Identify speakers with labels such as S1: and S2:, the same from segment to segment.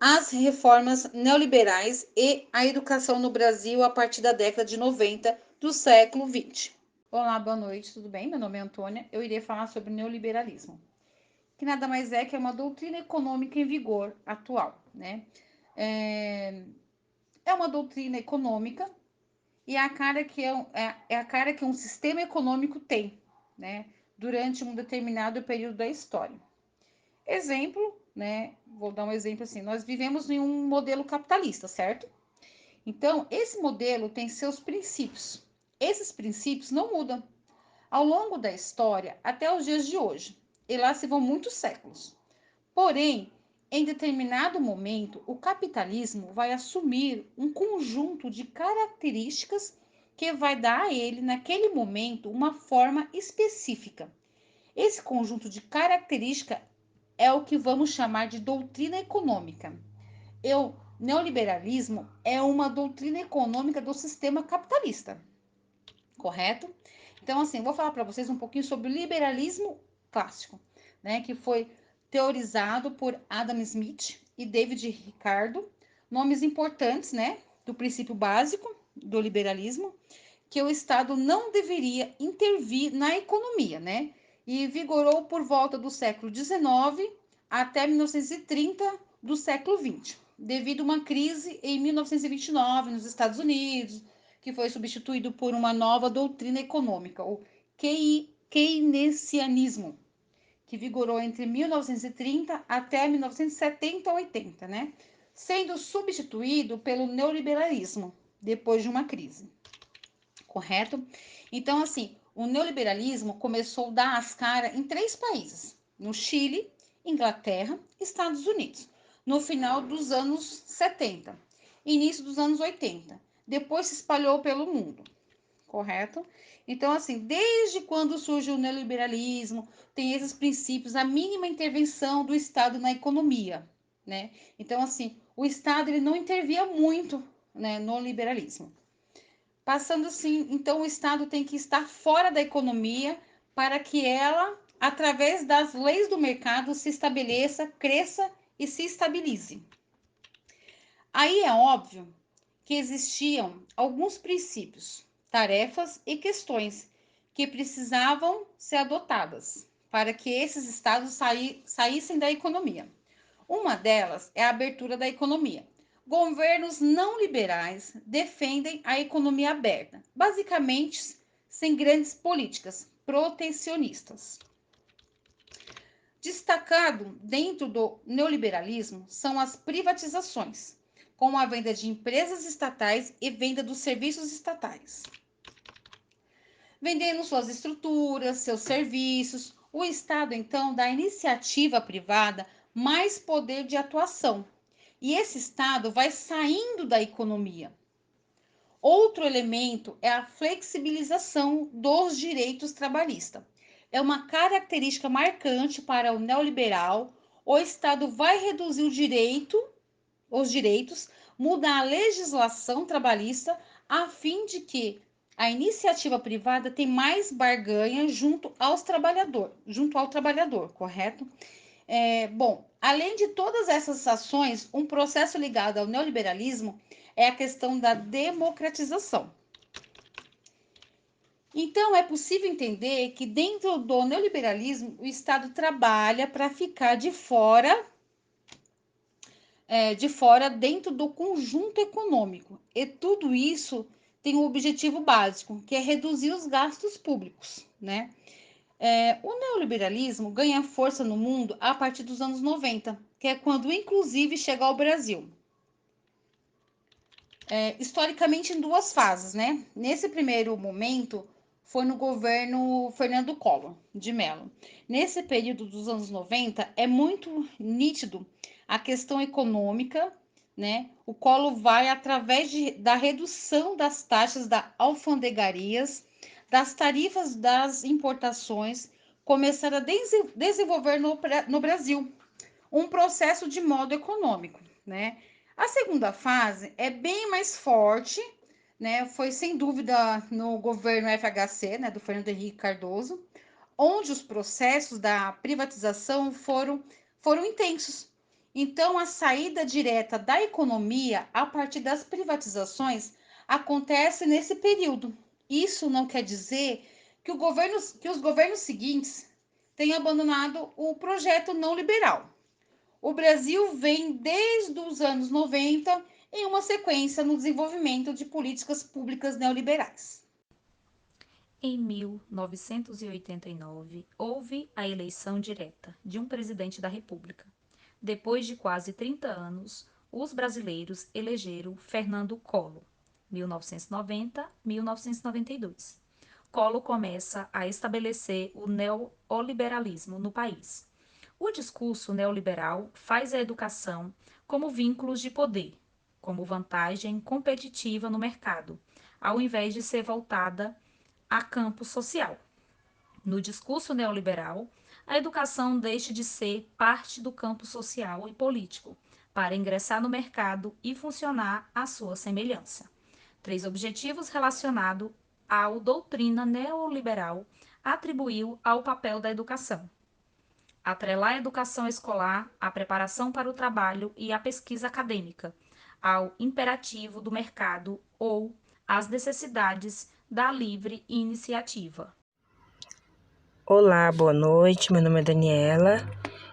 S1: as reformas neoliberais e a educação no Brasil a partir da década de 90 do século XX. Olá, boa noite, tudo bem? Meu nome é Antônia, eu irei falar sobre o neoliberalismo, que nada mais é que uma doutrina econômica em vigor atual, né? É uma doutrina econômica e é a cara que um sistema econômico tem, né? Durante um determinado período da história. Exemplo, né? Vou dar um exemplo assim: nós vivemos em um modelo capitalista, certo? Então, esse modelo tem seus princípios. Esses princípios não mudam ao longo da história até os dias de hoje. E lá se vão muitos séculos. Porém, em determinado momento, o capitalismo vai assumir um conjunto de características que vai dar a ele, naquele momento, uma forma específica. Esse conjunto de características é o que vamos chamar de doutrina econômica. O neoliberalismo é uma doutrina econômica do sistema capitalista, correto? Então, assim, vou falar para vocês um pouquinho sobre o liberalismo clássico, né, que foi teorizado por Adam Smith e David Ricardo, nomes importantes, né, do princípio básico do liberalismo, que o Estado não deveria intervir na economia, né, e vigorou por volta do século XIX até 1930 do século XX, devido a uma crise em 1929 nos Estados Unidos, que foi substituído por uma nova doutrina econômica, o keynesianismo, que vigorou entre 1930 até 1970 ou 80, né? Sendo substituído pelo neoliberalismo depois de uma crise. Correto? Então, assim, o neoliberalismo começou a dar as caras em 3 países: no Chile, Inglaterra e Estados Unidos, no final dos anos 70, início dos anos 80. Depois se espalhou pelo mundo, correto? Então, assim, desde quando surge o neoliberalismo, tem esses princípios, a mínima intervenção do Estado na economia, né? Então, assim, o Estado ele não intervia muito, né, no liberalismo. Passando assim, então o Estado tem que estar fora da economia para que ela, através das leis do mercado, se estabeleça, cresça e se estabilize. Aí é óbvio que existiam alguns princípios, tarefas e questões que precisavam ser adotadas para que esses estados saíssem da economia. Uma delas é a abertura da economia. Governos não liberais defendem a economia aberta, basicamente sem grandes políticas protecionistas. Destacado dentro do neoliberalismo são as privatizações, com a venda de empresas estatais e venda dos serviços estatais. Vendendo suas estruturas, seus serviços, o Estado então dá à iniciativa privada mais poder de atuação. E esse Estado vai saindo da economia. Outro elemento é a flexibilização dos direitos trabalhistas. É uma característica marcante para o neoliberal. O Estado vai reduzir os direitos, mudar a legislação trabalhista a fim de que a iniciativa privada tenha mais barganha junto ao trabalhador, correto? Bom, além de todas essas ações, um processo ligado ao neoliberalismo é a questão da democratização. Então, é possível entender que dentro do neoliberalismo, o Estado trabalha para ficar de fora dentro do conjunto econômico. E tudo isso tem um objetivo básico, que é reduzir os gastos públicos, né? O neoliberalismo ganha força no mundo a partir dos anos 90, que é quando, inclusive, chega ao Brasil. Historicamente, em 2 fases, né? Nesse primeiro momento, foi no governo Fernando Collor de Mello. Nesse período dos anos 90, é muito nítido a questão econômica, né? O Collor vai, através da redução das taxas das alfandegarias, das tarifas das importações, começar a desenvolver no Brasil um processo de modo econômico, né? A segunda fase é bem mais forte, né? Foi sem dúvida no governo FHC, né, do Fernando Henrique Cardoso, onde os processos da privatização foram intensos Então, a saída direta da economia a partir das privatizações acontece nesse período. Isso não quer dizer que os governos seguintes tenham abandonado o projeto não liberal. O Brasil vem desde os anos 90 em uma sequência no desenvolvimento de políticas públicas neoliberais.
S2: Em 1989, houve a eleição direta de um presidente da República. Depois de quase 30 anos, os brasileiros elegeram Fernando Collor, 1990-1992. Collor começa a estabelecer o neoliberalismo no país. O discurso neoliberal faz a educação como vínculos de poder, como vantagem competitiva no mercado, ao invés de ser voltada a campo social. No discurso neoliberal, a educação deixa de ser parte do campo social e político, para ingressar no mercado e funcionar à sua semelhança. Três objetivos relacionados à doutrina neoliberal atribuiu ao papel da educação: atrelar a educação escolar à preparação para o trabalho e à pesquisa acadêmica, ao imperativo do mercado ou às necessidades da livre iniciativa.
S3: Olá, boa noite. Meu nome é Daniela.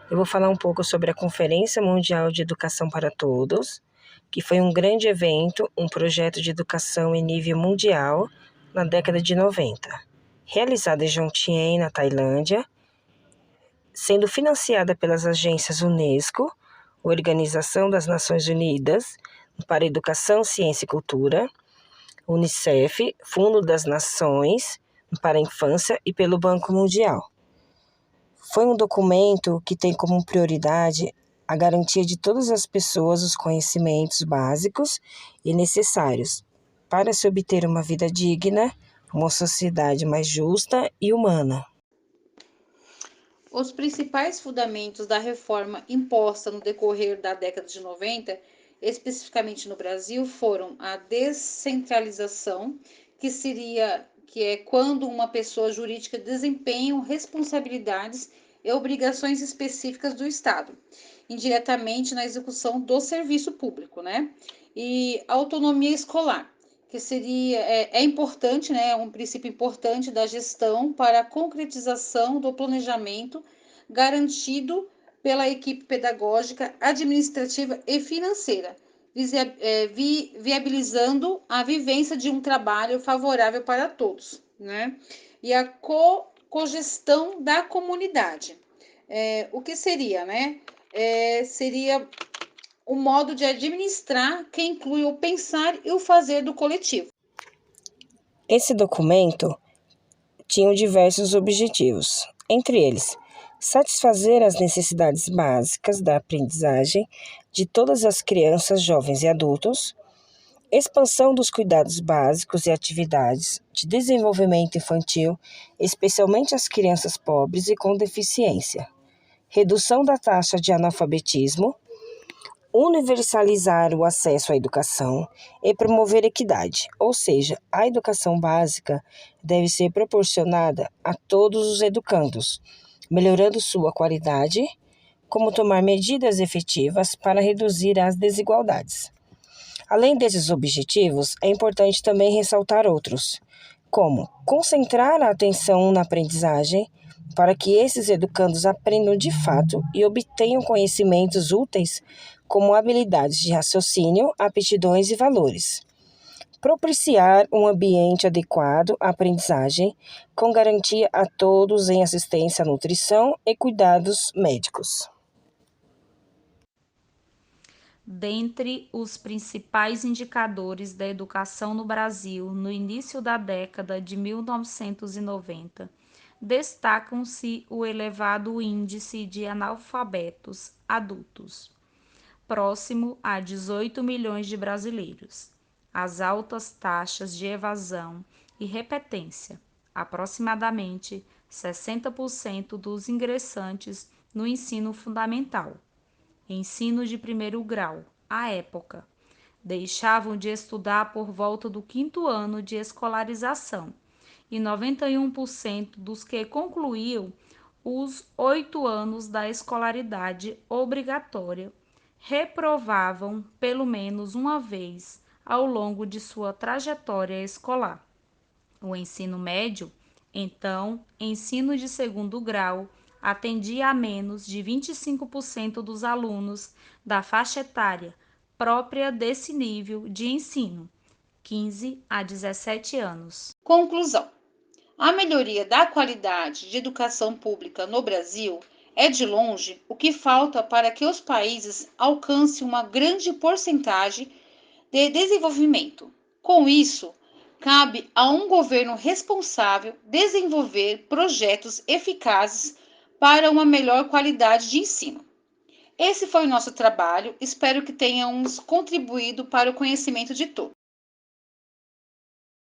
S3: Eu vou falar um pouco sobre a Conferência Mundial de Educação para Todos, que foi um grande evento, um projeto de educação em nível mundial na década de 90, realizada em Jomtien, na Tailândia, sendo financiada pelas agências Unesco, Organização das Nações Unidas para Educação, Ciência e Cultura, Unicef, Fundo das Nações para a Infância e pelo Banco Mundial. Foi um documento que tem como prioridade a garantia de todas as pessoas os conhecimentos básicos e necessários para se obter uma vida digna, uma sociedade mais justa e humana.
S1: Os principais fundamentos da reforma imposta no decorrer da década de 90, especificamente no Brasil, foram a descentralização, que é quando uma pessoa jurídica desempenha responsabilidades e obrigações específicas do Estado, indiretamente na execução do serviço público, né? E autonomia escolar, que é importante, né, um princípio importante da gestão para a concretização do planejamento garantido pela equipe pedagógica, administrativa e financeira, viabilizando a vivência de um trabalho favorável para todos, né? E a cogestão da comunidade. O que seria, né? Seria o modo de administrar que inclui o pensar e o fazer do coletivo.
S3: Esse documento tinha diversos objetivos, entre eles, satisfazer as necessidades básicas da aprendizagem de todas as crianças, jovens e adultos, expansão dos cuidados básicos e atividades de desenvolvimento infantil, especialmente as crianças pobres e com deficiência, redução da taxa de analfabetismo, universalizar o acesso à educação e promover equidade, ou seja, a educação básica deve ser proporcionada a todos os educandos, melhorando sua qualidade, como tomar medidas efetivas para reduzir as desigualdades. Além desses objetivos, é importante também ressaltar outros, como concentrar a atenção na aprendizagem para que esses educandos aprendam de fato e obtenham conhecimentos úteis como habilidades de raciocínio, aptidões e valores. Propiciar um ambiente adequado à aprendizagem, com garantia a todos em assistência à nutrição e cuidados médicos.
S2: Dentre os principais indicadores da educação no Brasil no início da década de 1990, destacam-se o elevado índice de analfabetos adultos, próximo a 18 milhões de brasileiros, as altas taxas de evasão e repetência, aproximadamente 60% dos ingressantes no ensino fundamental, ensino de primeiro grau, à época, deixavam de estudar por volta do quinto ano de escolarização e 91% dos que concluíam os 8 anos da escolaridade obrigatória reprovavam pelo menos uma vez ao longo de sua trajetória escolar. O ensino médio, então, ensino de segundo grau, atendia a menos de 25% dos alunos da faixa etária própria desse nível de ensino, 15 a 17 anos.
S1: Conclusão: a melhoria da qualidade de educação pública no Brasil é, de longe, o que falta para que os países alcancem uma grande porcentagem de desenvolvimento. Com isso, cabe a um governo responsável desenvolver projetos eficazes para uma melhor qualidade de ensino. Esse foi o nosso trabalho, espero que tenhamos contribuído para o conhecimento de todos.